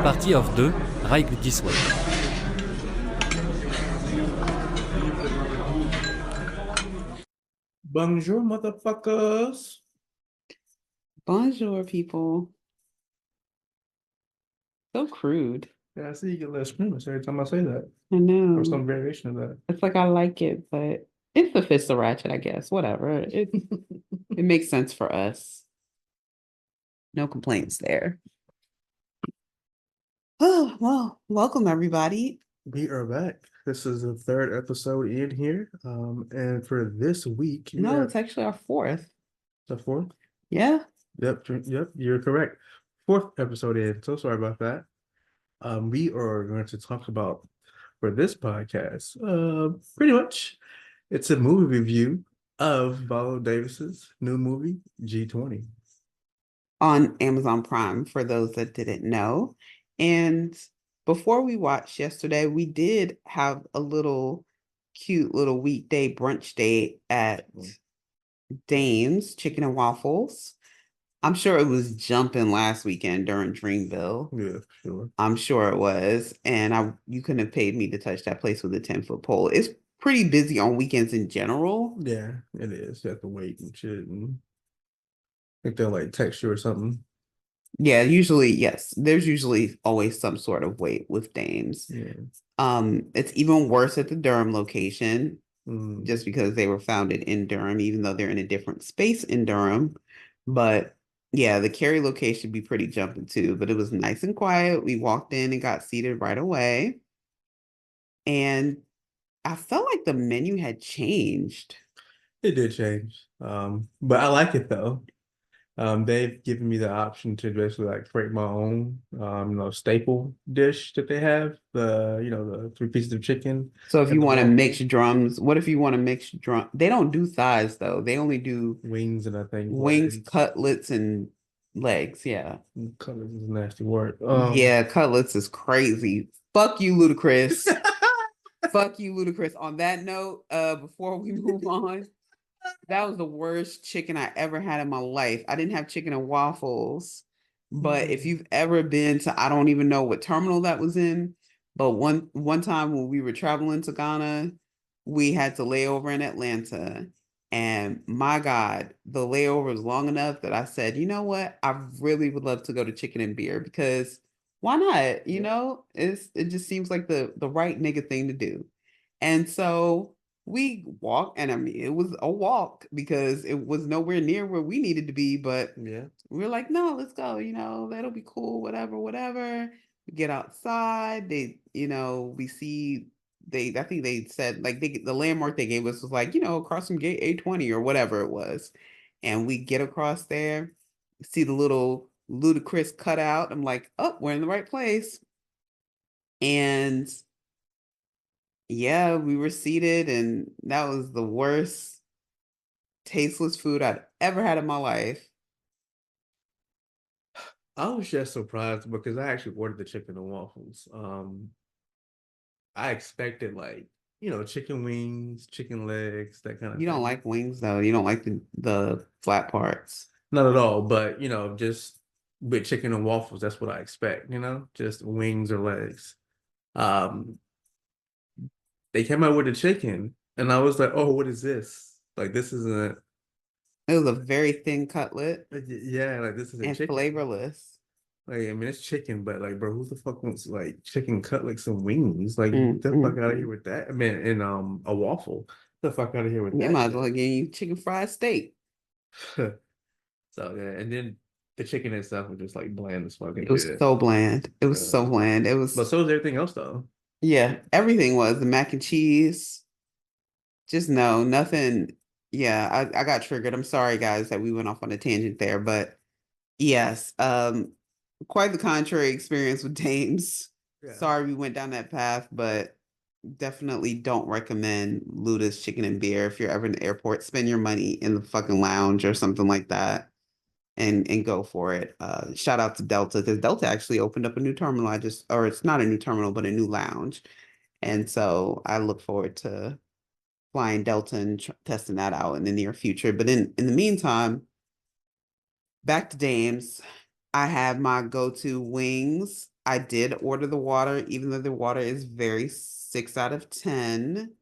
Party of 2, Right This Way. Bonjour, motherfuckers. Bonjour, people. So crude. Yeah, I see you get less screamers every time I say that. I know. Or some variation of that. It's like I like it, but it's the fist of ratchet, I guess. Whatever. It makes sense for us. No complaints there. Oh, well, welcome everybody. We are back. This is the third episode in here. And for this week, No, it's actually our fourth. The fourth? Yeah. Yep, you're correct. Fourth episode in. So sorry about that. We are going to talk about for this podcast, pretty much it's a movie review of Viola Davis's new movie, G20. On Amazon Prime, for those that didn't know. And before we watched yesterday, we did have a little cute little weekday brunch date at Dame's Chicken and Waffles. I'm sure it was jumping last weekend during Dreamville. Yeah, sure. I'm sure it was. And you couldn't have paid me to touch that place with a 10-foot pole. It's pretty busy on weekends in general. Yeah, it is. You have to wait and shit. And I think they'll like text you or something. Yeah, usually, yes. There's usually always some sort of wait with Dames. Yeah. It's even worse at the Durham location, Mm. just because they were founded in Durham, even though they're in a different space in Durham. But yeah, the Cary location be pretty jumping too, but it was nice and quiet. We walked in and got seated right away. And I felt like the menu had changed. It did change. But I like it though. They've given me the option to basically like create my own staple dish that they have. The 3 pieces of chicken. So if you want to waffles. mix drums, what if you want to mix drum? They don't do thighs though. They only do Wings and I think wings, legs. cutlets, and legs. Yeah. Cutlets is a nasty word. Yeah, cutlets is crazy. Fuck you, Ludacris. Fuck you, Ludacris. On that note, before we move on, that was the worst chicken I ever had in my life. I didn't have chicken and waffles, but if you've ever been to, I don't even know what terminal that was in, but one time when we were traveling to Ghana, we had to lay over in Atlanta. And my God, the layover was long enough that I said, you know what? I really would love to go to Chicken and Beer because why not? You know, it just seems like the right nigga thing to do. And so we walked, and I mean, it was a walk because it was nowhere near where we needed to be. But Yeah. we were like, no, let's go. That'll be cool. Whatever, whatever. We get outside. We see. I think they said like the landmark they gave us was like across from gate A20 or whatever it was, and we get across there, see the little Ludacris cutout. I'm like, oh, we're in the right place, and yeah, we were seated, and that was the worst tasteless food I'd ever had in my life. I was just surprised because I actually ordered the chicken and waffles. I expected chicken wings, chicken legs, that kind of You thing. don't like wings though. You don't like the flat parts. Not at all, but just with chicken and waffles, that's what I expect, just wings or legs. They came out with the chicken, and I was like, oh, what is this? Like, this isn't. It was a very thin cutlet Yeah, like this isn't and chicken. flavorless. Like, I mean, it's chicken, but like, bro, who the fuck wants like chicken cutlets and wings? Like, get the fuck out of here with that. I mean, and a waffle. Get the fuck out of here with You that. might as well get you chicken fried steak. So yeah, and then the chicken itself was just like bland as fucking It was shit. so bland. It was so bland. It was. But so was everything else though. Yeah, everything was the mac and cheese. Just no, nothing. Yeah, I got triggered. I'm sorry, guys, that we went off on a tangent there, but yes, quite the contrary experience with Dames. Yeah. Sorry we went down that path, but definitely don't recommend Luda's Chicken and Beer if you're ever in the airport. Spend your money in the fucking lounge or something like that, and go for it. Shout out to Delta because Delta actually opened up a new terminal. Or it's not a new terminal, but a new lounge, and so I look forward to flying Delta and testing that out in the near future. But in the meantime, back to Dames. I have my go-to wings I did order the water, even though the water is very 6 out of 10.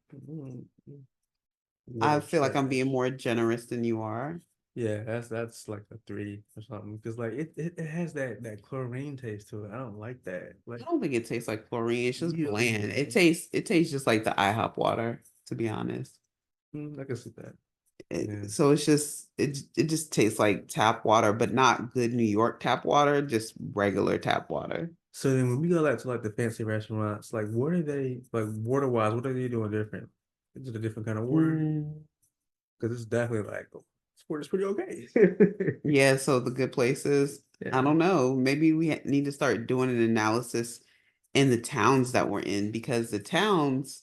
I Water feel like I'm being trash. more generous than you are. Yeah, that's like a 3 or something. Because like it has that chlorine taste to it. I don't like that. Like I don't think it tastes like chlorine. It's just really, bland. It tastes just like the IHOP water, to be honest. I can see that. Yeah. So it just tastes like tap water, but not good New York tap water, just regular tap water. So then when we go out to like the fancy restaurants, like what are they like water wise? What are they doing different? Is it a different kind of water? Mm, Because it's definitely like this water's pretty okay. yeah, so the good places, I Yeah, don't know. Maybe we need to start doing an analysis in the towns that we're in because the towns,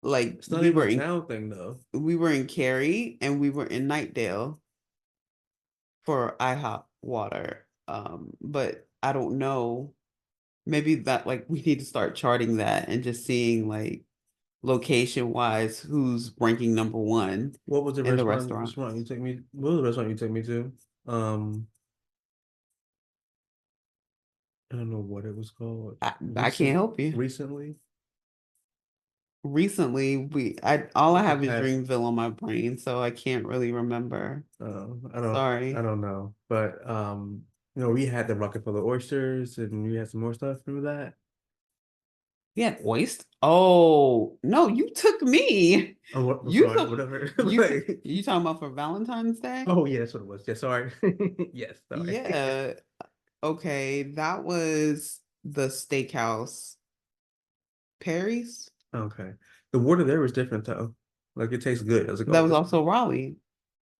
like it's not even a town thing though. we were in Cary and we were in Nightdale for IHOP water. But I don't know. Maybe that like we need to start charting that and just seeing like location wise who's ranking number one What was the in the restaurant? restaurants. Restaurant you take me? What was the restaurant you took me to? I don't know what it was called. I can't help you. Recently. Recently, I all I Like the have is past. Dreamville on my brain, so I can't really remember. I Sorry. don't know. But we had the Rockefeller oysters and we had some more stuff. Remember that? Yeah, oyster. Oh no, you took me. Oh, what, I'm You sorry, took whatever. Like, you talking about for Valentine's Day? oh yeah, that's what it was. Yeah, sorry. Yes, sorry. Yeah. Okay, that was the steakhouse. Perry's. Okay. The water there was different though. Like it tastes good. I was like, That oh, was this. also Raleigh.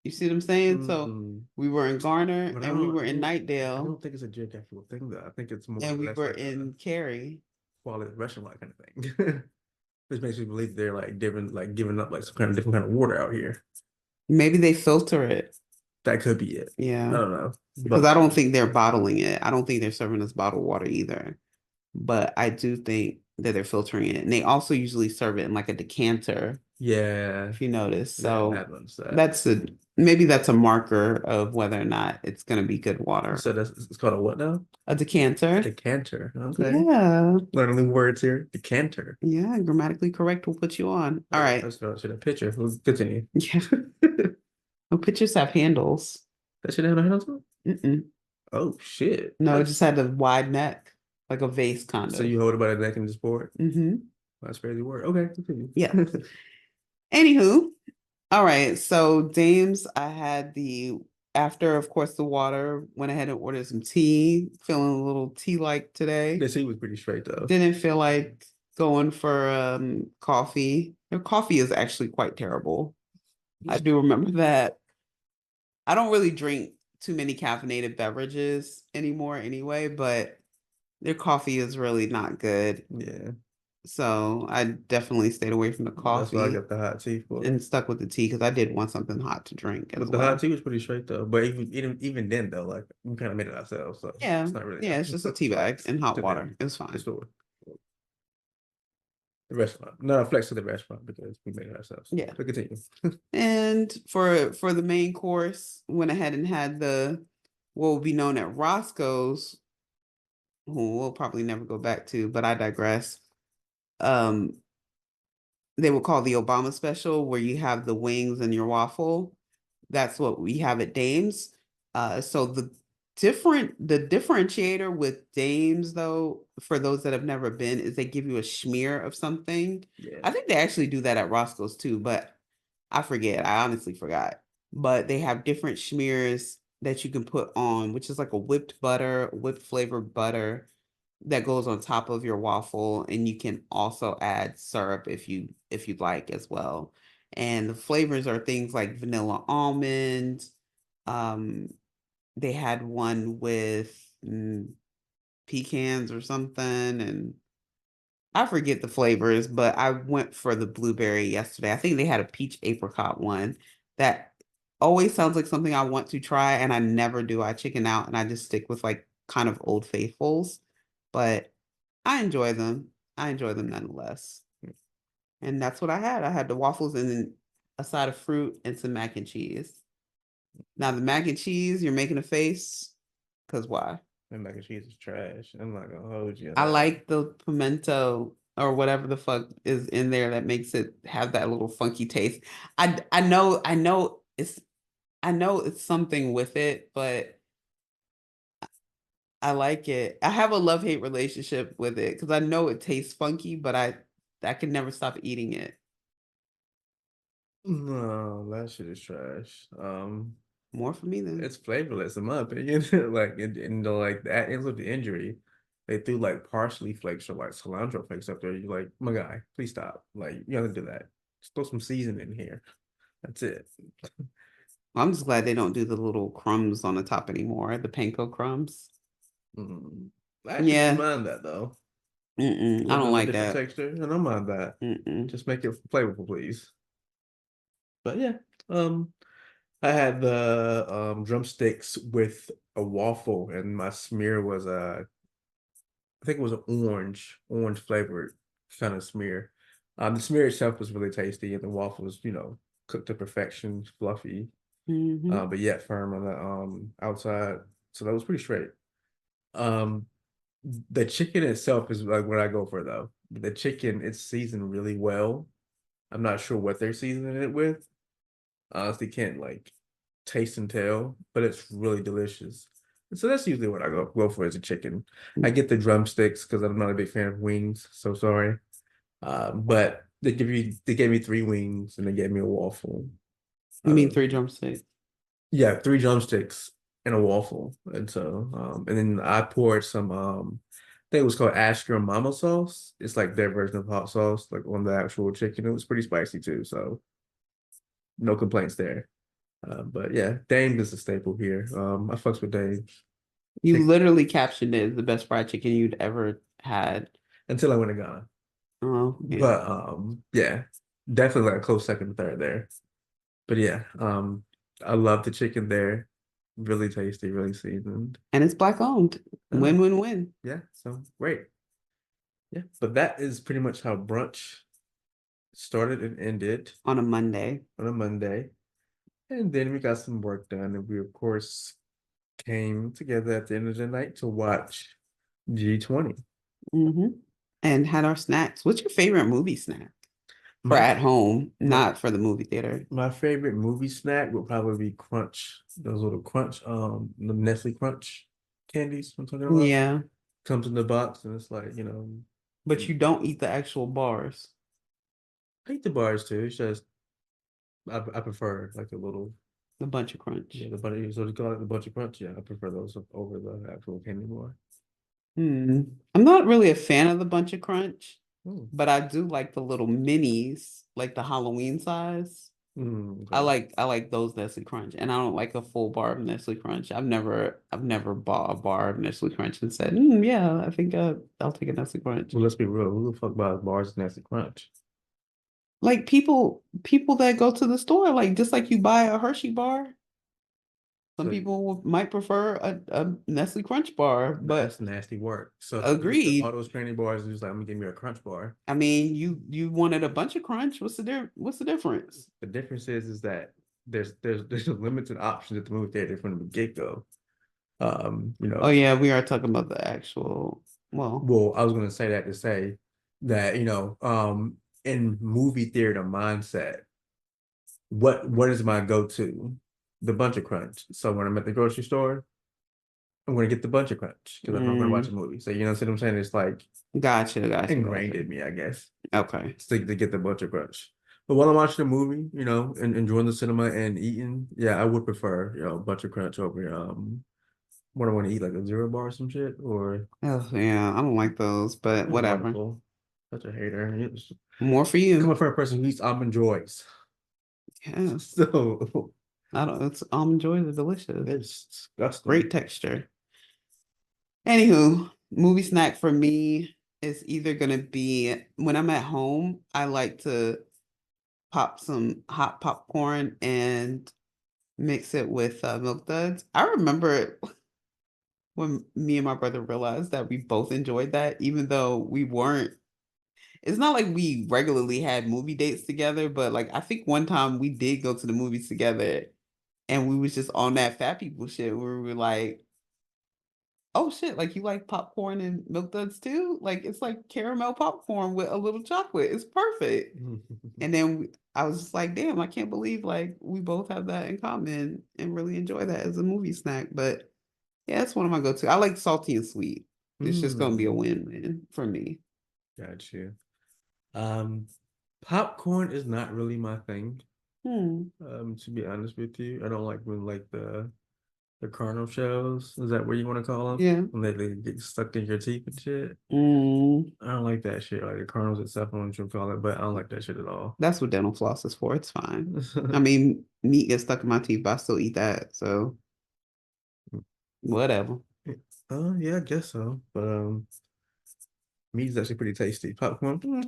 You see what I'm saying? So Mm-mm. we were in Garner But and we were I in I Nightdale don't think it's a geographical thing though. I think it's more and or we less were like a in Cary. quality restaurant kind of thing. Which makes me believe they're like different, like giving up like some kind of different kind of water out here. Maybe they filter it. That could be it. I Yeah. don't know. Because But I don't think they're bottling it. I don't think they're serving us bottled water either. But I do think that they're filtering it. And they also usually serve it in like a decanter, yeah, if you notice. that So that one's that. that's a maybe that's a marker of whether or not it's gonna be good water. So that's it's called a what now? A decanter. Decanter. Okay. Yeah. Learning new words here. Decanter. Yeah, grammatically correct will put you on. All All right, right. let's go to the picture. We'll continue. Yeah. No pictures have handles. That should have a handle to it? Mm-mm. Oh shit. No, it What? just had a wide neck, like a vase kind So of. you hold it by the neck and just pour it? Mm-hmm. That's crazy word. Okay, continue. Yeah. Anywho, all right. So Dames, I had after, of course, the water, went ahead and ordered some tea, feeling a little tea-like today. The scene was pretty straight though. Didn't feel like going for coffee. Their coffee is actually quite terrible. I do remember that. I don't really drink too many caffeinated beverages anymore anyway, but their coffee is really not good. Yeah. So I definitely stayed away from the That's why I coffee got the hot tea for. and stuck with the tea because I did want something hot to drink as But the hot well. tea was pretty straight though. But even then though, like we kind of made it ourselves, so Yeah, it's not really yeah, it's just a tea bag and hot to water. them. It was fine. It's for the restaurant. No, flex to the restaurant because we made it ourselves. Yeah. So continue. And for the main course, went ahead and had what will be known at Roscoe's, who we'll probably never go back to, but I digress. They will call the Obama special where you have the wings and your waffle. That's what we have at Dames. So the differentiator with Dames, though, for those that have never been, is they give you a schmear of something. Yeah. I think they actually do that at Roscoe's too, but I forget. I honestly forgot. But they have different schmears that you can put on, which is like a whipped flavored butter that goes on top of your waffle, and you can also add syrup if you'd like as well. And the flavors are things like vanilla almond. They had one with pecans or something, and I forget the flavors, but I went for the blueberry yesterday. I think they had a peach apricot one that always sounds like something I want to try, and I never do. I chicken out and I just stick with like kind of Old Faithfuls, but I enjoy them. I enjoy them nonetheless. And that's what I had. I had the waffles and then a side of fruit and some mac and cheese. Now the mac and cheese, you're making a face, because why? And mac and cheese is trash. I'm not gonna hold you on I that. like the pimento or whatever the fuck is in there that makes it have that little funky taste. I know it's something with it, but I like it. I have a love-hate relationship with it because I know it tastes funky, but I can never stop eating it. No, that shit is trash. More for me then. It's flavorless in my opinion. Like and like that ends with the injury. They threw like parsley flakes or like cilantro flakes up there. You're like, my guy, please stop. Like you gotta do that. Just throw some seasoning in here. That's it. I'm just glad they don't do the little crumbs on the top anymore, the panko crumbs. I actually Yeah. don't mind that though. I Give don't them a like different that. texture. I don't mind that. Mm-mm. Just make it flavorful, please. But yeah, um, I had the drumsticks with a waffle, and my smear was I think it was an orange flavored kind of smear. The smear itself was really tasty, and the waffle was, cooked to perfection, fluffy, Mhm. but yet firm on the outside. So that was pretty straight. Um, the chicken itself is like what I go for though. The chicken, it's seasoned really well. I'm not sure what they're seasoning it with. Honestly, can't like taste and tell, but it's really delicious. And so that's usually what I go for as a chicken. I get the drumsticks because I'm not a big fan of wings. So sorry. But they gave me 3 wings and they gave me a waffle. You mean Uh, 3 drumsticks? yeah, 3 drumsticks and a waffle. And so and then I poured some I think it was called Ashker Mama sauce. It's like their version of hot sauce, like on the actual chicken. It was pretty spicy too, so no complaints there. But yeah, Dame is a staple here. I fucks with Dame. You literally captioned it as the best fried chicken you'd ever had. Until I went to Ghana. Oh, yeah. But yeah, definitely like a close second and third there. But yeah, I love the chicken there. Really tasty, really seasoned. And it's black owned. Oh, Win, win, win yeah, so great. Yeah, but that is pretty much how brunch started and ended on a Monday. on a Monday. And then we got some work done, and we of course came together at the end of the night to watch G20. hmm And had our snacks. What's your favorite movie snack? For My at home, my not for the movie theater. my favorite movie snack would probably be Crunch. Those little Crunch, the Nestle Crunch candies I'm talking about. Yeah. Comes in the box and it's like, But you don't eat the actual bars. I eat the bars too. It's just I prefer like a little, The bunch of crunch. the butter. So to call it the bunch of crunch. Yeah, I prefer those over the actual candy bar. I'm not really a fan of the bunch of crunch, Mm. but I do like the little minis, like the Halloween size. Okay. I like those Nestle Crunch, and I don't like a full bar of Nestle Crunch. I've never bought a bar of Nestle Crunch and said, yeah, I think I'll take a Nestle Crunch. Well, let's be real. Who the fuck buys bars of Nestle Crunch? Like people that go to the store, like just like you buy a Hershey bar. Some So people might prefer a Nestle Crunch bar, that's but nasty work. So if you get all agreed. those candy bars, and just like, I'm gonna give me a Crunch bar. I mean, you wanted a bunch of crunch. What's the difference? The difference is that there's a limited options at the movie theater from the get go. Oh yeah, we are talking about the actual. Well, Well, I was gonna say that to say that, in movie theater mindset, what is my go-to? The Bunch of Crunch. So when I'm at the grocery store, I'm gonna get the Bunch of Crunch because I'm gonna watch a movie. So you know what I'm saying? It's like ingrained gotcha. in me, I guess, Okay. to get the Bunch of Crunch. But while I'm watching a movie, and enjoying the cinema and eating, yeah, I would prefer, Bunch of Crunch over what I want to eat, like a zero bar or some shit, or Oh yeah, I don't like those, but whatever. wonderful. Such a hater. More for Coming you. from a person who eats almond joys. Yes. So I don't. It's almond joys are delicious. it's disgusting. Great texture. Anywho, movie snack for me is either gonna be when I'm at home. I like to pop some hot popcorn and mix it with Milk Duds. I remember when me and my brother realized that we both enjoyed that, even though we weren't. It's not like we regularly had movie dates together, but like I think one time we did go to the movies together, and we was just on that fat people shit where we were like, oh shit, like you like popcorn and milk duds too? Like it's like caramel popcorn with a little chocolate. It's perfect. And then I was just like, damn, I can't believe like we both have that in common and really enjoy that as a movie snack. But yeah, that's one of my go-to. I like salty and sweet. It's just gonna be a win-win for me. Got you. Popcorn is not really my thing. To be honest with you, I don't like when like the carnal shells. Is that what you want to call them? Yeah. When they get stuck in your teeth and shit. I don't like that shit. Like the kernels itself, I don't know what you call it, but I don't like that shit at all. That's what dental floss is for. It's fine. I mean, meat gets stuck in my teeth, but I still eat that. So whatever. Oh yeah, I guess so. But meat is actually pretty tasty. Popcorn,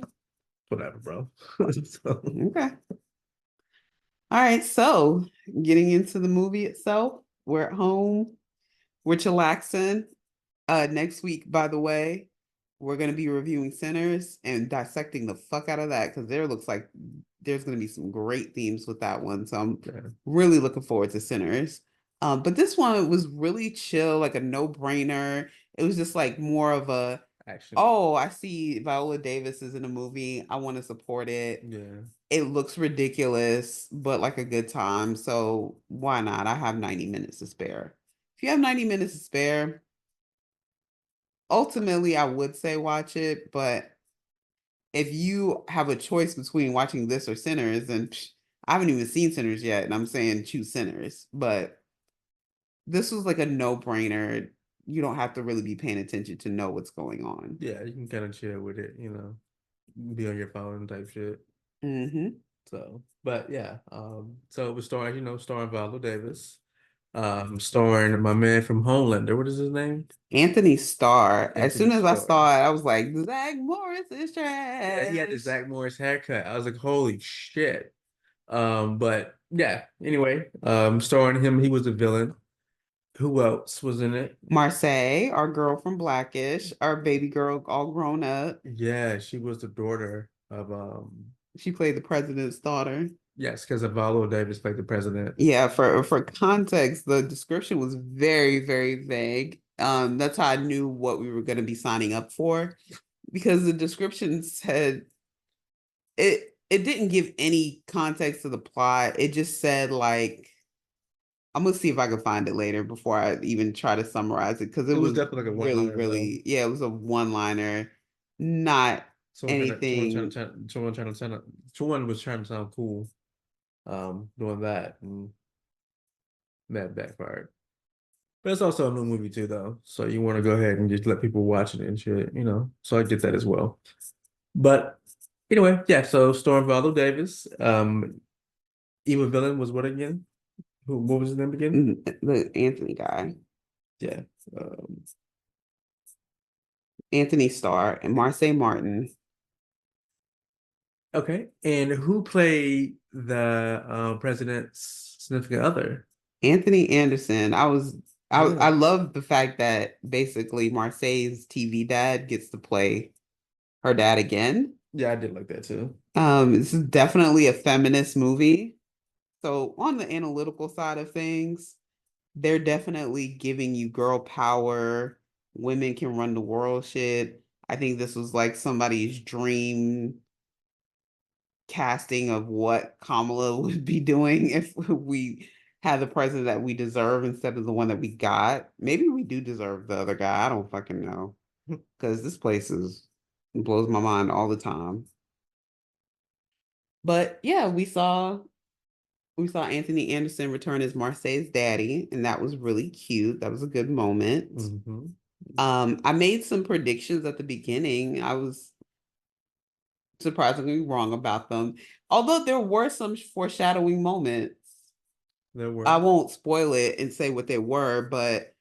whatever, bro. So, Okay. All right. So getting into the movie itself, we're at home, we're chillaxing. Next week, by the way, we're gonna be reviewing Sinners and dissecting the fuck out of that because there looks like there's gonna be some great themes with that one. So I'm really looking forward to Sinners. But this one was really chill, like a no-brainer. It was just like more of a action. oh, I see Viola Davis is in a movie. I want to support it. Yeah. It looks ridiculous, but like a good time. So why not? I have 90 minutes to spare. If you have 90 minutes to spare, ultimately I would say watch it, but if you have a choice between watching this or Sinners, and I haven't even seen Sinners yet, and I'm saying choose Sinners, but this was like a no-brainer. You don't have to really be paying attention to know what's going on. Yeah, you can kind of chill with it, you know, be on your phone type shit. So, but yeah, so it was starring Viola Davis, starring my man from Homelander. What is his name? Anthony Starr. As Anthony soon as I Starr. saw it, I was like, Zach Morris is trash. Yeah, he had the Zach Morris haircut. I was like, holy shit. But yeah, anyway, starring him, he was a villain. Who else was in it? Marseille, our girl from Blackish, our baby girl all grown up. Yeah, she was the daughter of She played the president's daughter. yes, because of Viola Davis played the president. Yeah, for context, the description was very, very vague. That's how I knew what we were going to be signing up for, because the description said it didn't give any context to the plot. It just said like, I'm gonna see if I can find it later before I even try to summarize it, because it was definitely like a really, one-liner, really, yeah, it was a one-liner, not anything. Someone was trying to sound cool, doing that, and that backfired. But it's also a new movie too, though. So you want to go ahead and just let people watch it and shit, you know. So I get that as well. But anyway, yeah. So starring Viola Davis, evil villain was what again? What was his name again? The Anthony guy, Yeah. Um, Anthony Starr, and Marseille Martin. okay. And who played the president's significant other? Anthony Anderson. I Yeah. love the fact that basically Marseille's TV dad gets to play her dad again. Yeah, I did like that too. This is definitely a feminist movie. So on the analytical side of things, they're definitely giving you girl power. Women can run the world shit. I think this was like somebody's dream casting of what Kamala would be doing if we had the president that we deserve instead of the one that we got. Maybe we do deserve the other guy. I don't fucking know. Because this place blows my mind all the time. But yeah, we saw Anthony Anderson return as Marseille's daddy, and that was really cute. That was a good moment. I made some predictions at the beginning. I was surprisingly wrong about them, although there were some foreshadowing moments. There were. I won't spoil it and say what they were, but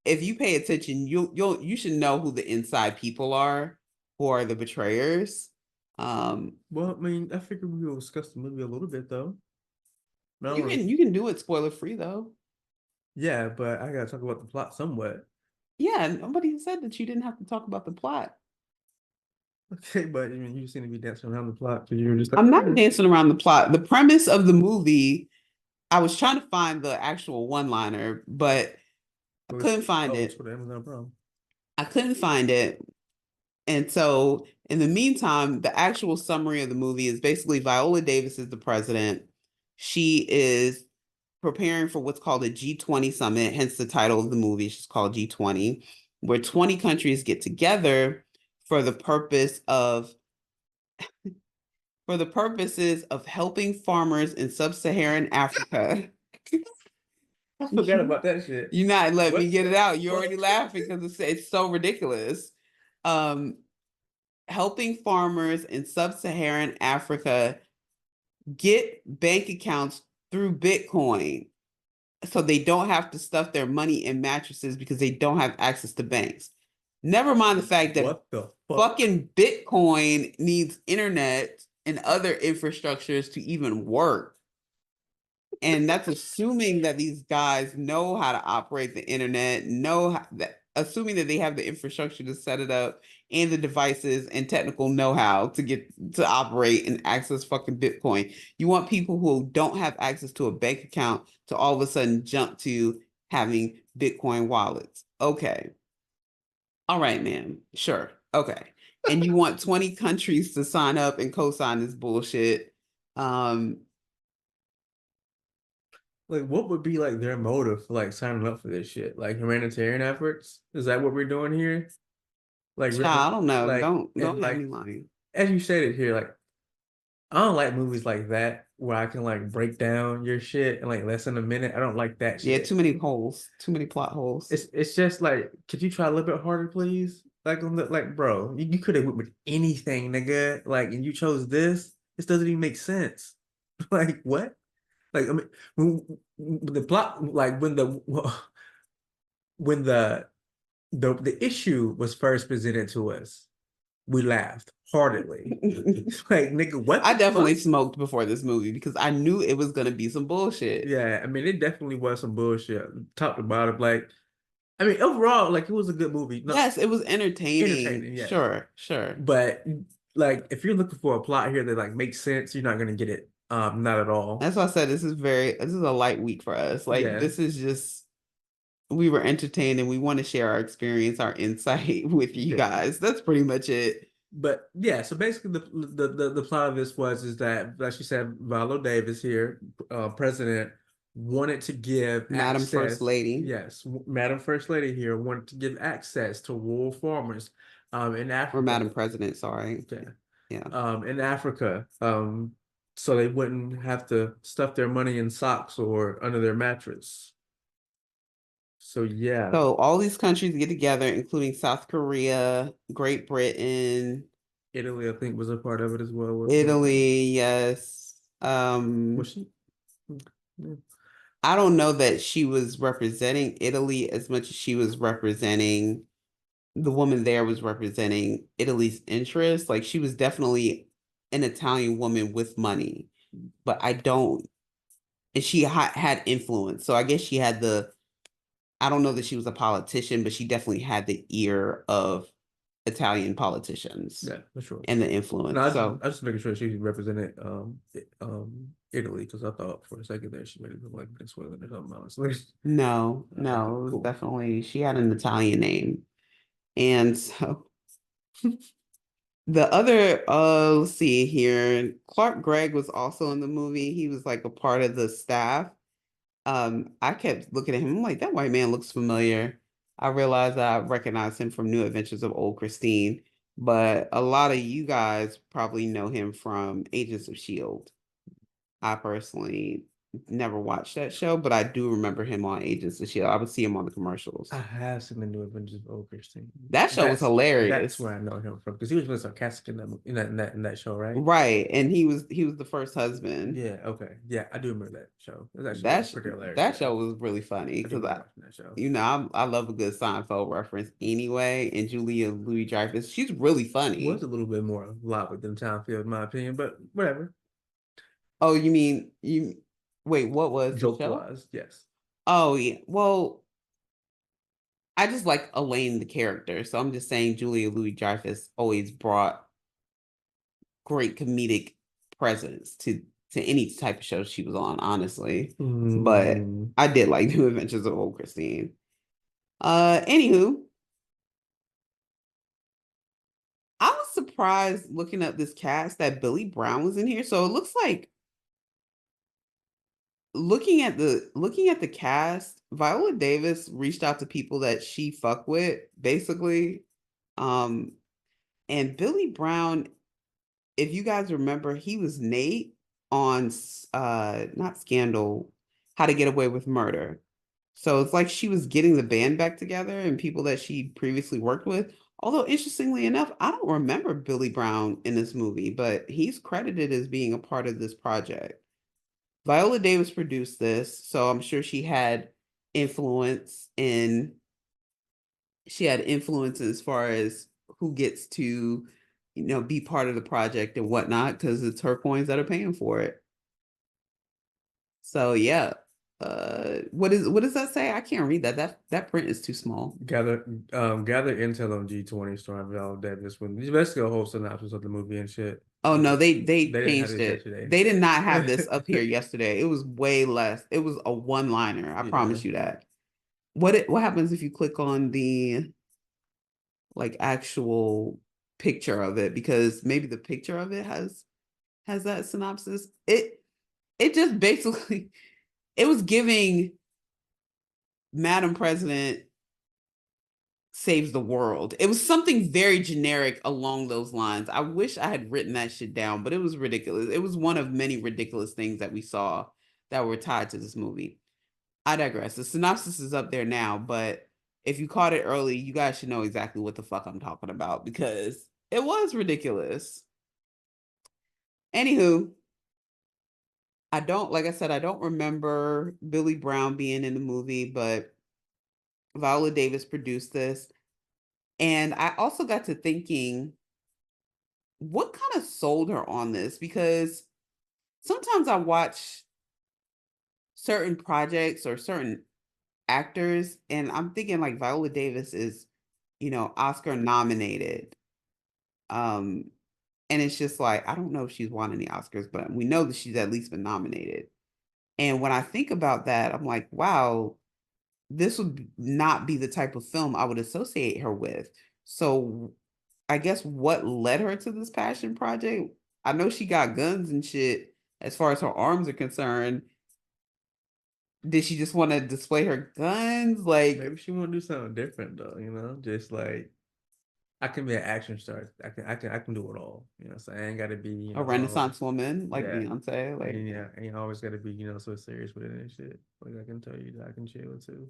if you pay attention, you should know who the inside people are, who are the betrayers. Well, I mean, I figured we will discuss the movie a little bit though. No, you can do it spoiler free though. yeah, but I gotta talk about the plot somewhat. Yeah, nobody said that you didn't have to talk about the plot. Okay, but I mean, you seem to be dancing around the plot because you were just like, I'm not dancing around the plot. The premise of the movie, I was trying to find the actual one-liner, but I couldn't find it's it. for the Amazon Prime. I couldn't find it. And so, in the meantime, the actual summary of the movie is basically Viola Davis is the president. She is preparing for what's called a G20 summit, hence the title of the movie. It's just called G20, where 20 countries get together for the purpose of for the purposes of helping farmers in sub-Saharan Africa. I forgot about that shit. You're not letting me What get it the out. You're fuck? already laughing because it's so ridiculous. Helping farmers in sub-Saharan Africa get bank accounts through Bitcoin so they don't have to stuff their money in mattresses because they don't have access to banks. Never mind the fact that What the fuck? fucking Bitcoin needs internet and other infrastructures to even work. And that's assuming that these guys know how to operate the internet, assuming that they have the infrastructure to set it up and the devices and technical know-how to get to operate and access fucking Bitcoin. You want people who don't have access to a bank account to all of a sudden jump to having Bitcoin wallets. Okay. All right, man. Sure. Okay. And you want 20 countries to sign up and co-sign this bullshit. Like, what would be like their motive for like signing up for this shit? Like humanitarian efforts? Is that what we're doing here? Like, I don't know. like, Don't and have like, me lying. as you stated here, like, I don't like movies like that where I can like break down your shit in like less than a minute. I don't like that Yeah, shit. too many holes, too many plot holes. It's just like, could you try a little bit harder, please? Like, like, bro, you could have went with anything, nigga. Like, and you chose this. This doesn't even make sense. Like, what? Like, I mean, when the plot, like when the issue was first presented to us, we laughed heartedly. Like, nigga, what? I the definitely fuck? smoked before this movie because I knew it was gonna be some bullshit. Yeah, I mean, it definitely was some bullshit, top to bottom. Like, I mean, overall, like, it was a good movie. No, Yes, it was entertaining. entertaining, yeah. Sure. But like, if you're looking for a plot here that like makes sense, you're not gonna get it. Not at all. That's why I said this is a light week for us. Like Yeah. this is just we were entertained and we want to share our experience, our insight with you guys. That's pretty much it. But yeah, so basically the plot of this is that, like you said, Viola Davis here, president, wanted to give Madam access. First Lady. Yes, Madam First Lady here wanted to give access to rural farmers in Africa. Or Madam President, sorry. Yeah. In Africa, so they wouldn't have to stuff their money in socks or under their mattress. So yeah. So all these countries get together, including South Korea, Great Britain, Italy, I think, was a part of it as well. Italy, yes. Was she? I don't know that she was representing Italy as much as she was representing the woman there was representing Italy's interest. Like she was definitely an Italian woman with money, but and she had influence. So I guess she had I don't know that she was a politician, but she definitely had the ear of Italian politicians. Yeah, for sure. And the influence. No, I just making sure she represented Italy, because I thought for a second there she made it look like Venezuela or something else. No, it was definitely she had an Italian name. And so the other, let's see here, Clark Gregg was also in the movie. He was like a part of the staff. I kept looking at him. I'm like, that white man looks familiar. I realized I recognized him from New Adventures of Old Christine, but a lot of you guys probably know him from Agents of S.H.I.E.L.D. I personally never watched that show, but I do remember him on Agents of S.H.I.E.L.D. I would see him on the commercials. I have seen the New Adventures of Old Christine. That show was hilarious. That's where I know him from, because he was really sarcastic in that show, right? Right, and he was the first husband. Yeah. Okay. Yeah, I do remember that show. It was pretty hilarious. That show was really funny because I love a good Seinfeld reference anyway. And Julia Louis-Dreyfus, she's really funny. Was a little bit more lively than Seinfeld, in my opinion, but whatever. Oh, you mean wait, what was joke wise? Yes. Oh yeah. Well, I just like Elaine the character, so I'm just saying Julia Louis-Dreyfus always brought great comedic presence to any type of show she was on, honestly. But I did like New Adventures of Old Christine. Anywho, I was surprised looking up this cast that Billy Brown was in here. So it looks like looking at the cast, Viola Davis reached out to people that she fuck with, basically. Um, and Billy Brown, if you guys remember, he was Nate on not Scandal, How to Get Away with Murder. So it's like she was getting the band back together and people that she previously worked with. Although interestingly enough, I don't remember Billy Brown in this movie, but he's credited as being a part of this project. Viola Davis produced this, so I'm sure influence in she had influence as far as who gets to, be part of the project and whatnot, because it's her coins that are paying for it. So yeah. What does that say? I can't read that. That print is too small. Gather intel on G20 starring Viola Davis when it's basically a whole synopsis of the movie and shit. Oh no, they didn't have changed this it. yesterday. They did not have this up here yesterday. It was way less. It was a one-liner. I promise you that. What happens if you click on the like actual picture of it? Because maybe the picture of it has that synopsis. It just basically it was giving Madam President saves the world. It was something very generic along those lines. I wish I had written that shit down, but it was ridiculous. It was one of many ridiculous things that we saw that were tied to this movie. I digress. The synopsis is up there now, but if you caught it early, you guys should know exactly what the fuck I'm talking about because it was ridiculous. Anywho, like I said, I don't remember Billy Brown being in the movie, but Viola Davis produced this. And I also got to thinking, what kind of sold her on this? Because sometimes I watch certain projects or certain actors, and I'm thinking like Viola Davis is, Oscar nominated. And it's just like, I don't know if she's won any Oscars, but we know that she's at least been nominated. And when I think about that, I'm like, wow, this would not be the type of film I would associate her with. So I guess what led her to this passion project? I know she got guns and shit as far as her arms are concerned. Did she just want to display her guns? Like, maybe she want to do something different though, just like I can be an action star. I can do it all. So I ain't gotta be, a Renaissance woman, like yeah. Beyonce. Like, Ain't always gotta be, so serious with it and shit. Like I can tell you that I can chill too.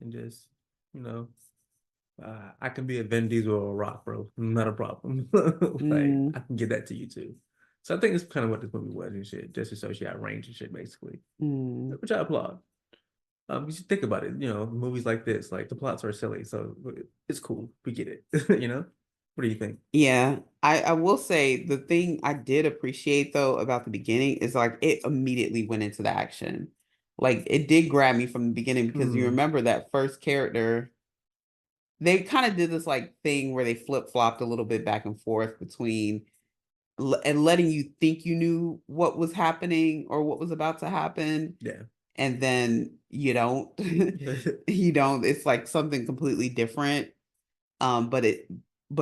And just, you know, I can be a Vin Diesel or a Rock, bro. Not a problem. Like I can get that to you too. So I think it's kind of what this movie was and shit, just to show she had range and shit, basically. Which I applaud. You should think about it. Movies like this, like the plots are silly, so it's cool. We get it. What do you think? Yeah, I will say the thing I did appreciate though about the beginning is like it immediately went into the action. Like it did grab me from the beginning because you remember that first character. They kind of did this like thing where they flip-flopped a little bit back and forth between and letting you think you knew what was happening or what was about to happen. Yeah. And then you don't. You don't. It's like something completely different. But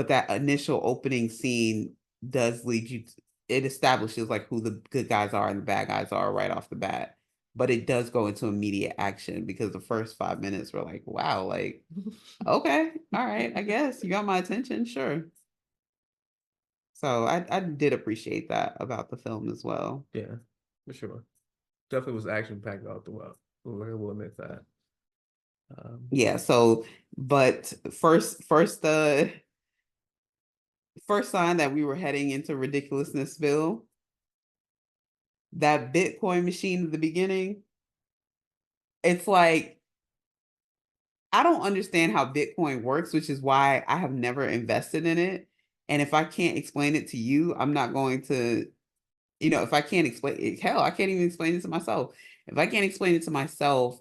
that initial opening scene does lead you it establishes like who the good guys are and the bad guys are right off the bat. But it does go into immediate action because the first 5 minutes were like, wow, like, okay, all right, I guess you got my attention, sure. So I did appreciate that about the film as well. Yeah, for sure. Definitely was action packed all throughout. I will admit that. Yeah, so but first sign that we were heading into ridiculousnessville, that Bitcoin machine at the beginning, it's like I don't understand how Bitcoin works, which is why I have never invested in it. And if I can't explain it to you, I'm not going to, if I can't explain it, hell, I can't even explain it to myself. If I can't explain it to myself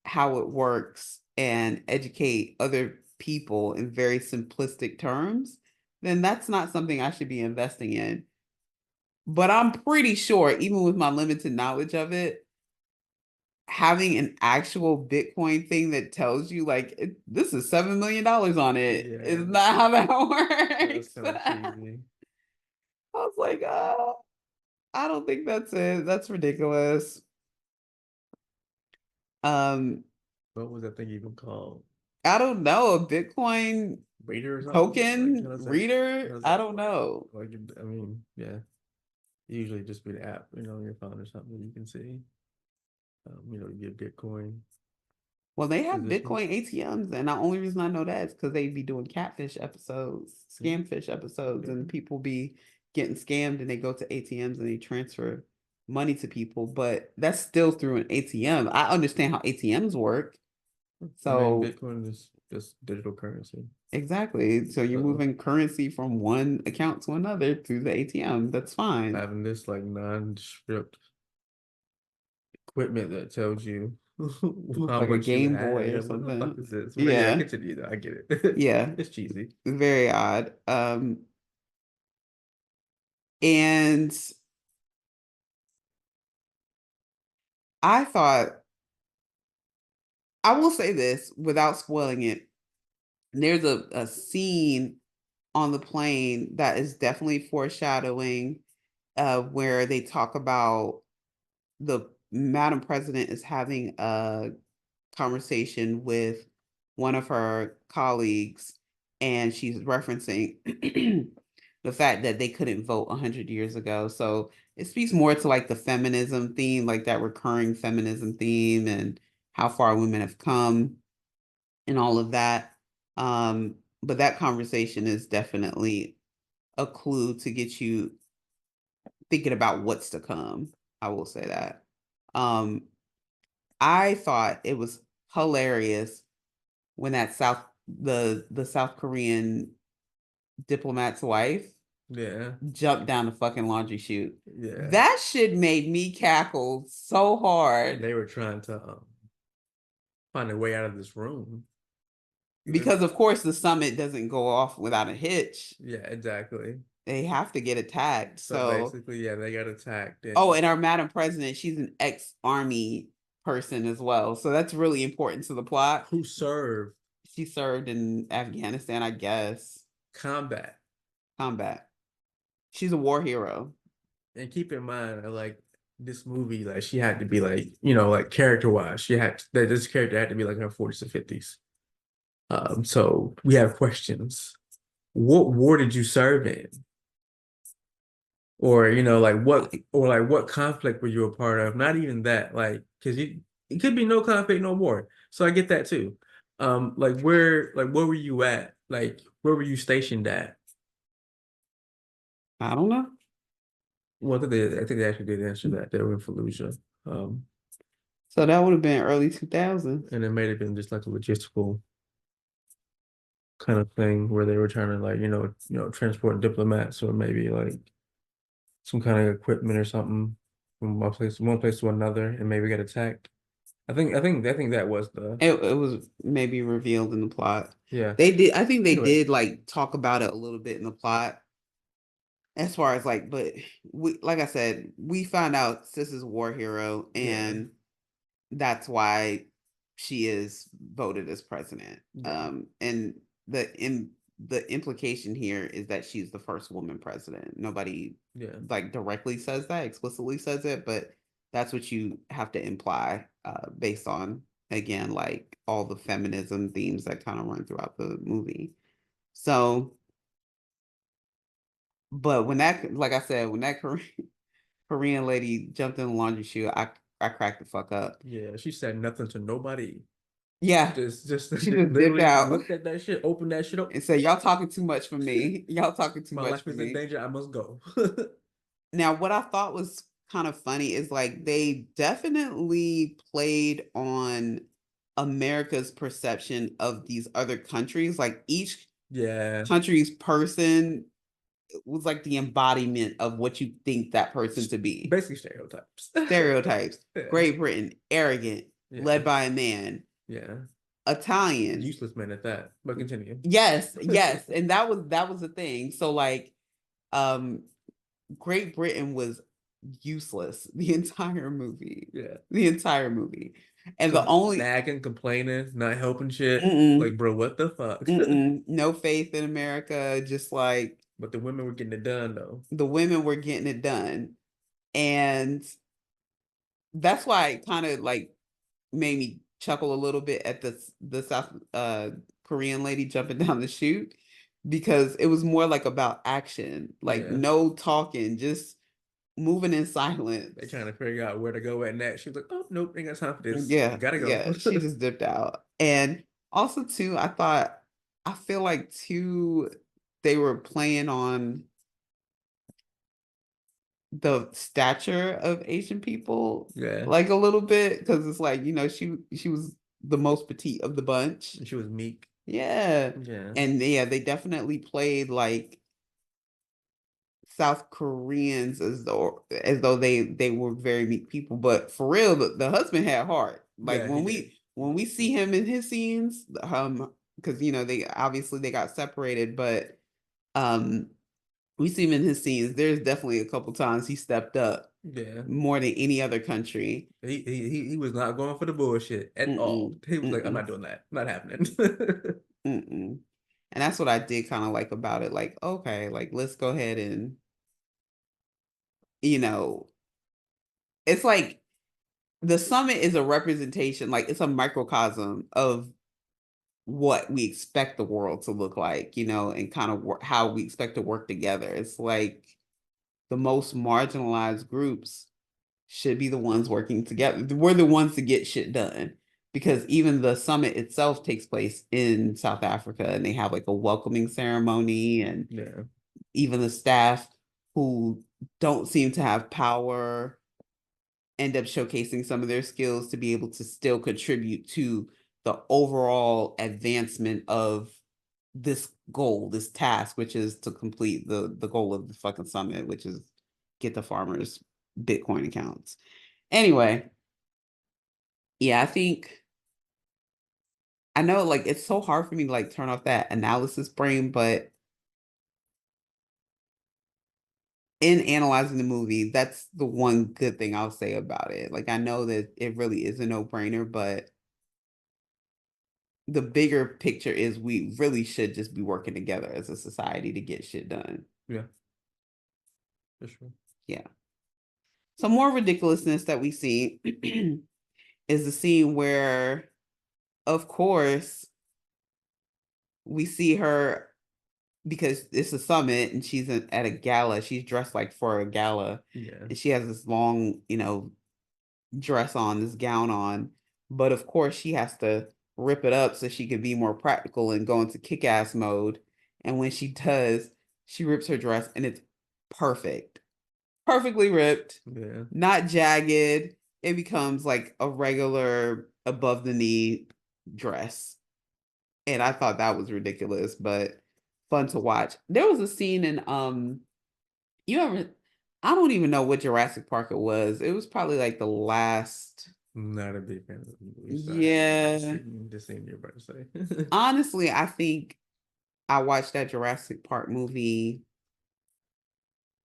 how it works and educate other people in very simplistic terms, then that's not something I should be investing in. But I'm pretty sure, even with my limited knowledge of it, having an actual Bitcoin thing that tells you like this is $7 million on it is not how that works. That's kind of cheesy. I was like, I don't think that's it. That's ridiculous. What was that thing even called? I don't know, a Bitcoin Reader or something? token Like, reader? I don't know. Like, I mean, yeah. Usually just be the app, on your phone or something you can see. You get Bitcoin. Well, they have positions. Bitcoin ATMs, and the only reason I know that is because they be doing catfish episodes, scamfish episodes, and people be getting scammed and they go to ATMs and they transfer money to people, but that's still through an ATM. I understand how ATMs work. So Bitcoin is just digital currency. exactly. So you're moving currency from one account to another through the ATM. That's fine. Having this like non-script equipment that tells you how like a much Game you Boy or have. What the fuck something. is this? But Yeah. continue though. I get it. Yeah. It's cheesy. Very odd. And I thought, I will say this without spoiling it. There's a scene on the plane that is definitely foreshadowing where they talk about the Madam President is having a conversation with one of her colleagues, and she's referencing the fact that they couldn't vote 100 years ago. So it speaks more to like the feminism theme, like that recurring feminism theme, and how far women have come and all of that. But that conversation is definitely a clue to get you thinking about what's to come. I will say that. I thought it was hilarious when that the South Korean diplomat's wife jumped down the fucking laundry chute. Yeah. That shit made me cackle so hard. They were trying to find a way out of this room. Because of course the summit doesn't go off without a hitch. Yeah, exactly. They have to get attacked. So basically, yeah, they got attacked. And our Madam President, she's an ex-army person as well. So that's really important to the plot. Who served? She served in Afghanistan, I guess. Combat. She's a war hero. And keep in mind, like this movie, like she had to be like, like character-wise, this character had to be like in her 40s or 50s. So we have questions. What war did you serve in? Or what conflict were you a part of? Not even that, like, because it could be no conflict, no war. So I get that too. Where were you at? Like, where were you stationed at? I don't know. Well, I think they actually did answer that. They were in Fallujah. So that would have been early 2000s. And it may have been just like a logistical kind of thing where they were trying to like, transport diplomats, or maybe like some kind of equipment or something from one place to another, and maybe get attacked. I think that was it was maybe revealed in the plot. Yeah. They did. I think they did like talk about it a little bit in the plot. As far as like, but like I said, we found out Sis is a war hero, and that's why she is voted as president. And the implication here is that she's the first woman president. Nobody like directly says that, explicitly says it, but that's what you have to imply based on, again, like all the feminism themes that kind of run throughout the movie. So, but when that, like I said, when that Korean lady jumped in the laundry chute, I cracked the fuck up. Yeah, she said nothing to nobody. Yeah, just she just dipped out, looked at that shit, opened that shit up, and said, "Y'all talking too much for me. Y'all talking too much for me. My life is in danger. I must go." Now, what I thought was kind of funny is like they definitely played on America's perception of these other countries. Like each country's person was like the embodiment of what you think that person to be. Basically stereotypes. Great Britain, arrogant, led by a man. Italian, useless man at that. But continue. Yes, and that was the thing. So like, Great Britain was useless the entire movie. Yeah. The entire movie. And the only nagging, complaining, not helping shit. Mm-mm. Like, bro, what the fuck? No faith in America, just like But the women were getting it done though. the women were getting it done. And that's why it kind of like made me chuckle a little bit at the South Korean lady jumping down the chute, because it was more like about action, like no talking, just moving in silence. They trying to figure out where to go at next. She was like, "Oh nope, ain't got time for this. Yeah, Gotta go." yeah. She just dipped out. And also too, I feel like too, they were playing on the stature of Asian people, like a little bit, because it's like, she was the most petite of the bunch. She was meek. Yeah. Yeah. And they definitely played like South Koreans as though they were very meek people. But for real, the husband had heart. Like when we see him in his scenes, because they got separated, but we see him in his scenes. There's definitely a couple times he stepped up. Yeah. More than any other country. He was not going for the bullshit at all. He was like, I'm not doing that. Not happening. And that's what I did kind of like about it. Like, okay, like let's go ahead and, it's like the summit is a representation, like it's a microcosm of what we expect the world to look like, and kind of how we expect to work together. It's like the most marginalized groups should be the ones working together. We're the ones to get shit done, because even the summit itself takes place in South Africa, and they have like a welcoming ceremony, and even the staff who don't seem to have power end up showcasing some of their skills to be able to still contribute to the overall advancement of this goal, this task, which is to complete the goal of the fucking summit, which is get the farmers Bitcoin accounts. Anyway, yeah, I know like it's so hard for me to like turn off that analysis brain, but in analyzing the movie, that's the one good thing I'll say about it. Like I know that it really is a no-brainer, but the bigger picture is we really should just be working together as a society to get shit done. Yeah. For sure. Yeah. Some more ridiculousness that we see is the scene where, of course, we see her, because it's a summit and she's at a gala. She's dressed like for a gala. Yeah. And she has this long, dress on, this gown on. But of course, she has to rip it up so she can be more practical and go into kick-ass mode. And when she does, she rips her dress and it's perfect. Perfectly ripped. Yeah. Not jagged. It becomes like a regular above the knee dress. And I thought that was ridiculous, but fun to watch. There was a scene in I don't even know what Jurassic Park it was. It was probably like the last. Not a big fan of the movie. Yeah. Just seeing you're about to say. Honestly, I think I watched that Jurassic Park movie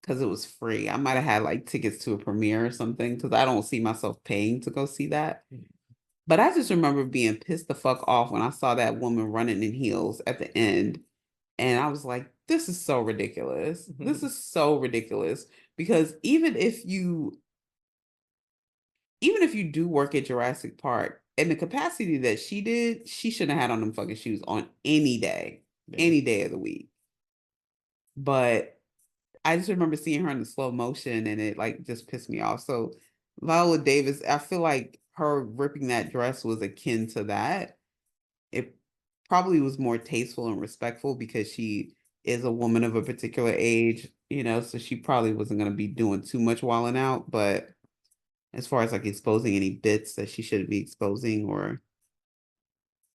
because it was free. I might have had like tickets to a premiere or something, because I don't see myself paying to go see that. But I just remember being pissed the fuck off when I saw that woman running in heels at the end. And I was like, this is so ridiculous. This is so ridiculous. Because even if you do work at Jurassic Park, in the capacity that she did, she shouldn't have had on them fucking shoes on any day of the week. But I just remember seeing her in the slow motion, and it like just pissed me off. So Viola Davis, I feel like her ripping that dress was akin to that. It probably was more tasteful and respectful because she is a woman of a particular age, so she probably wasn't going to be doing too much wilding out. But as far as like exposing any bits that she shouldn't be exposing, or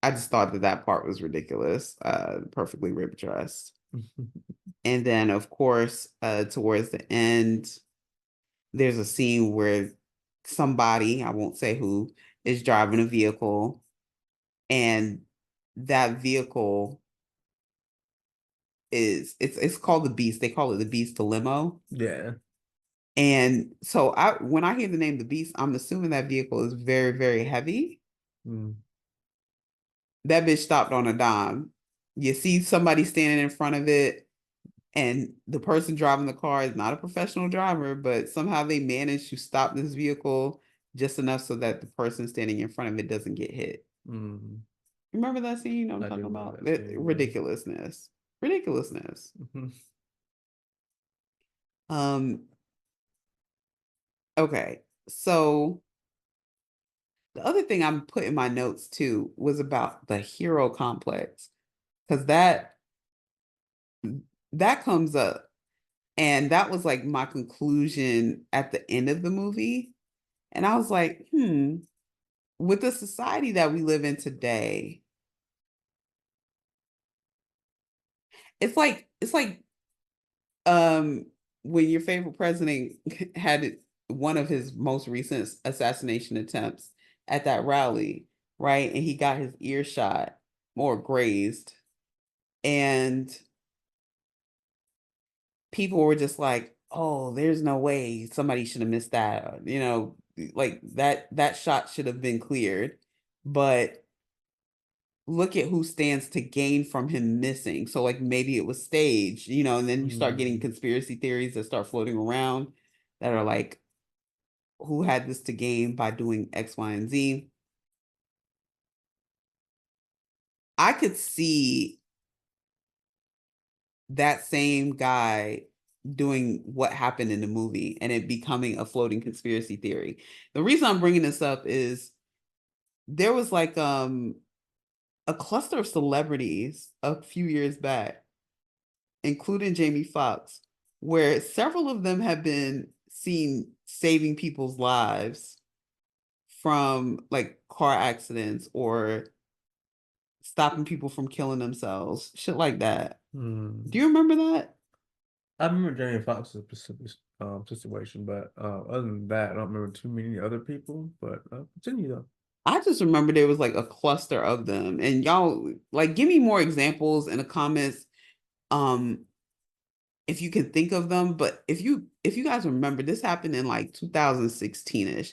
I just thought that part was ridiculous. Perfectly ripped dress. And then, of course, towards the end, there's a scene where somebody, I won't say who, is driving a vehicle, and that vehicle it's called the Beast. They call it the Beast, the limo. Yeah. And so when I hear the name the Beast, I'm assuming that vehicle is very, very heavy. That bitch stopped on a dime. You see somebody standing in front of it, and the person driving the car is not a professional driver, but somehow they managed to stop this vehicle just enough so that the person standing in front of it doesn't get hit. Remember that scene I'm talking about? Ridiculousness. Ridiculousness. Okay, so the other thing I'm putting in my notes too was about the hero complex, because that comes up, and that was like my conclusion at the end of the movie. And I was like, with the society that we live in today, it's like when your favorite president had one of his most recent assassination attempts at that rally, right? And he got his ear shot or grazed, and people were just like, oh, there's no way somebody should have missed that. You know, like that shot should have been cleared. But look at who stands to gain from him missing. So like maybe it was staged, you know, and then you start getting conspiracy theories that start floating around that are like, who had this to gain by doing X, Y, and Z? I could see that same guy doing what happened in the movie and it becoming a floating conspiracy theory. The reason I'm bringing this up is there was like a cluster of celebrities a few years back, including Jamie Foxx, where several of them have been seen saving people's lives from like car accidents or stopping people from killing themselves, shit like that. Do you remember that? I remember Jamie Foxx's specific situation, but other than that, I don't remember too many other people. But continue though. I just remember there was like a cluster of them, and y'all like give me more examples in the comments, if you can think of them. But if you guys remember, this happened in like 2016ish.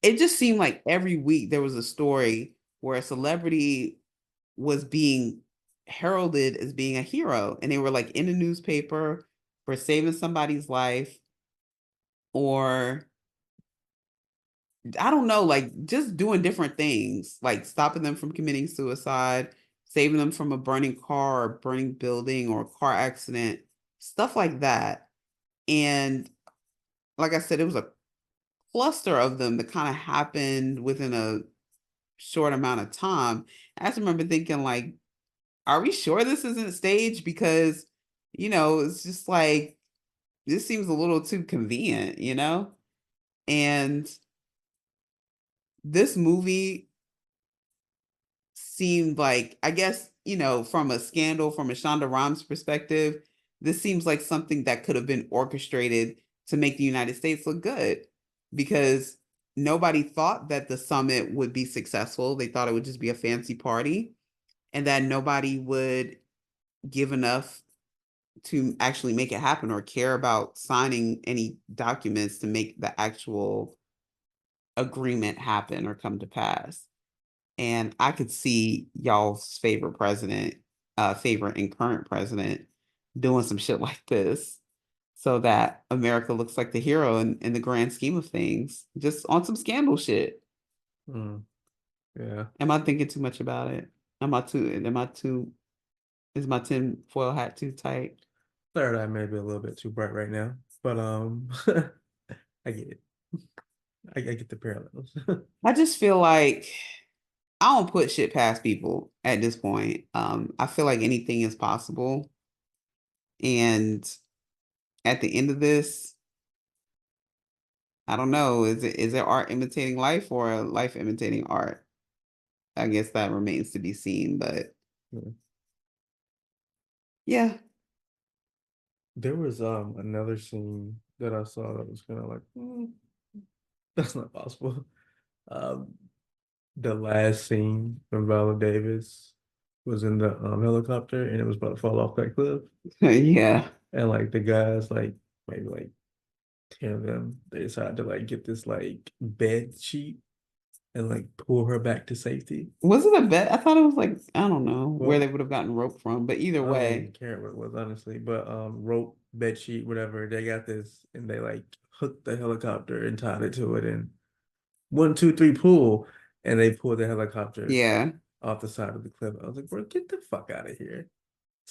It just seemed like every week there was a story where a celebrity was being heralded as being a hero, and they were like in the newspaper for saving somebody's life, or I don't know, like just doing different things, like stopping them from committing suicide, saving them from a burning car or burning building or car accident, stuff like that. And like I said, it was a cluster of them that kind of happened within a short amount of time. I just remember thinking, like, are we sure this isn't staged? Because, you know, it's just like, this seems a little too convenient, you know? And this movie seemed like, I guess, you know, from a scandal, from a Shonda Rhimes perspective, this seems like something that could have been orchestrated to make the United States look good, because nobody thought that the summit would be successful. They thought it would just be a fancy party and that nobody would give enough to actually make it happen or care about signing any documents to make the actual agreement happen or come to pass. And I could see y'all's favorite president, favorite and current president, doing some shit like this so that America looks like the hero in the grand scheme of things, just on some scandal shit. Yeah. Am I thinking too much about it? Is my tinfoil hat too tight? Third eye may be a little bit too bright right now, but I get it. I get the parallels. I just feel like I don't put shit past people at this point. I feel like anything is possible. And at the end of this, I don't know, is it art imitating life or life imitating art? I guess that remains to be seen, but yeah. There was another scene that I saw that was kind of like, that's not possible. Um, the last scene when Viola Davis was in the helicopter and it was about to fall off that cliff, Yeah. and like the guys like maybe like And then they decided to like get this like bed sheet and like pull her back to safety. Was it a bet? I thought it was like, I don't know where Well, they would have gotten rope from, but either I don't even way, care what it was honestly, but rope, bed sheet, whatever. They got this and they like hooked the helicopter and tied it to it and 1, 2, 3 pull, and they pulled the helicopter yeah, off the side of the cliff. I was like, bro, get the fuck out of here.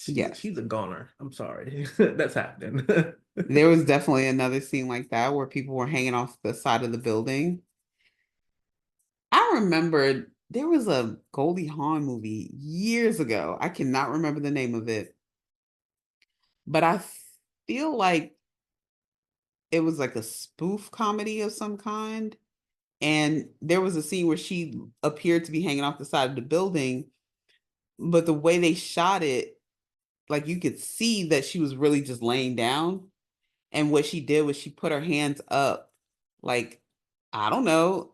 yes. She's a goner. I'm sorry. That's happening. There was definitely another scene like that where people were hanging off the side of the building. I remember there was a Goldie Hawn movie years ago. I cannot remember the name of it, but I feel like it was like a spoof comedy of some kind. And there was a scene where she appeared to be hanging off the side of the building, but the way they shot it, like you could see that she was really just laying down. And what she did was she put her hands up, like, I don't know.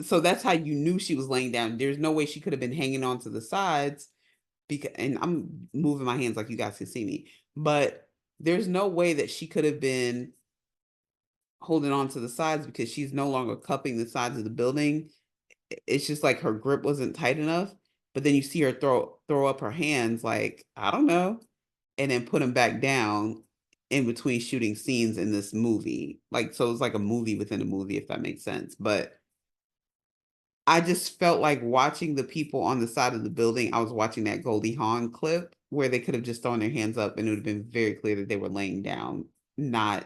So that's how you knew she was laying down. There's no way she could have been hanging on to the sides because, and I'm moving my hands like you guys can see me, but there's no way that she could have been holding on to the sides because she's no longer cupping the sides of the building. It's just like her grip wasn't tight enough. But then you see her throw up her hands like, I don't know, and then put them back down in between shooting scenes in this movie. Like, so it's like a movie within a movie, if that makes sense. But I just felt like watching the people on the side of the building. I was watching that Goldie Hawn clip where they could have just thrown their hands up and it would have been very clear that they were laying down, not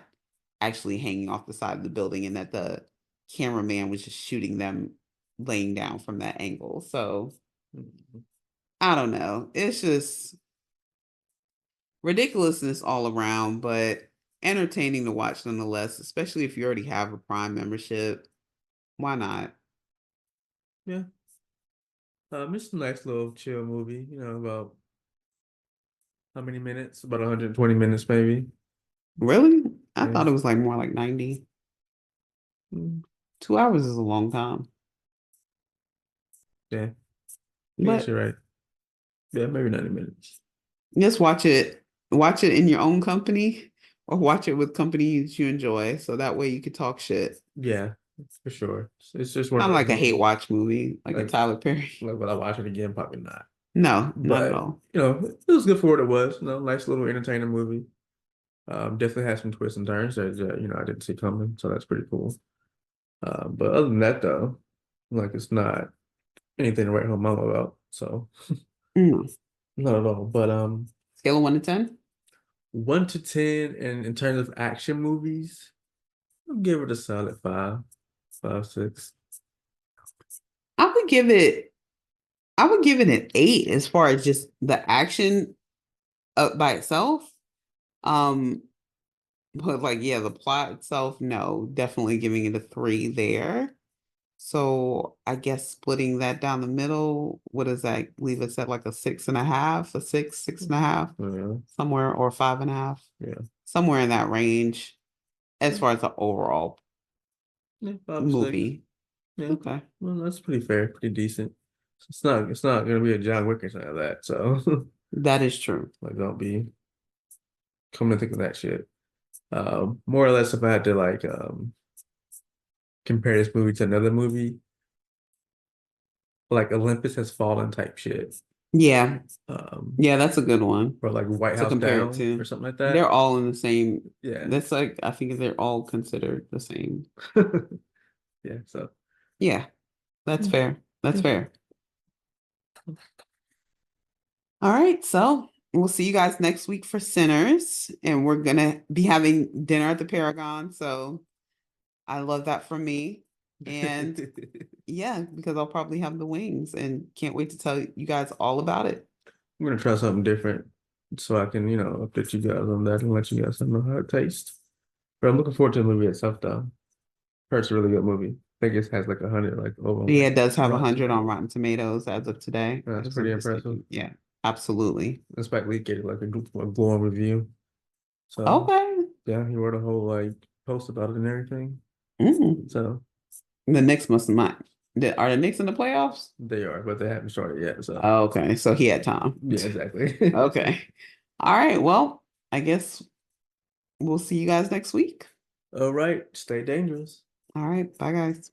actually hanging off the side of the building, and that the cameraman was just shooting them laying down from that angle. So I don't know. It's just ridiculousness all around, but entertaining to watch nonetheless, especially if you already have a Prime membership. Why not? Yeah. It's a nice little chill movie, about how many minutes? About 120 minutes, maybe. Really? I Yeah. thought it was like more like 90. Mm, 2 hours is a long time. yeah. I guess But you're right. Yeah, maybe 90 minutes. just watch it in your own company or watch it with companies you enjoy. So that way you could talk shit. Yeah, for sure. It's just one Kind of of those like a hate movies. watch movie, like a Like, Tyler Perry. like, will I watch it again? Probably not. No, not at But, all. it was good for what it was. Nice little entertaining movie. Definitely had some twists and turns that, I didn't see coming. So that's pretty cool. But other than that, though, like, it's not anything to write home about. So, Mm. not at all. But, Scale of 1 to 10? 1 to 10, and in terms of action movies, I'll give it a solid 5, 5, 6. I would give it I would give it an 8 as far as just the action up by itself. Um, but like, yeah, the plot itself, no, definitely giving it a 3 there. So I guess splitting that down the middle, what does that leave us at, like a 6.5, a 6.5, Yeah, somewhere, or 5.5, yeah, somewhere in that range as far as the overall yeah, 5 or 6. movie. Yeah, Okay, well, that's pretty fair, pretty decent. It's not gonna be a John Wick or something like that. So, that is true. like, don't be coming to think of that shit. More or less, if I had to like compare this movie to another movie, like Olympus Has Fallen type shit. Yeah, Um, yeah, that's a good one or like White to House compare it Down or to. something like They're that. all in the same. Yeah, That's like, I think they're all considered the same. yeah. So, Yeah, that's yeah, fair. That's yeah. fair. All right, so we'll see you guys next week for Sinners, and we're gonna be having dinner at the Paragon. So I love that for me, and yeah, because I'll probably have the wings, and can't wait to tell you guys all about it. I'm gonna try something different so I can, update you guys on that and let you guys know how it tastes. But I'm looking forward to the movie itself, though. Heard it's a really good movie. I think it has like 100, like over Yeah, like it does have Rotten 100 on Tomatoes. Rotten Tomatoes as of today. That's As pretty of this impressive. taking. Yeah, absolutely. And Spike Lee gave it like a glowing review. So Okay. yeah, he wrote a whole like post about it and everything. Mm. So The Knicks must not. Are the Knicks in the playoffs? they are, but they haven't started yet. So Okay, so he had time. yeah, exactly. Okay. All right. Well, I guess we'll see you guys next week. All right. Stay dangerous. All right. Bye, guys.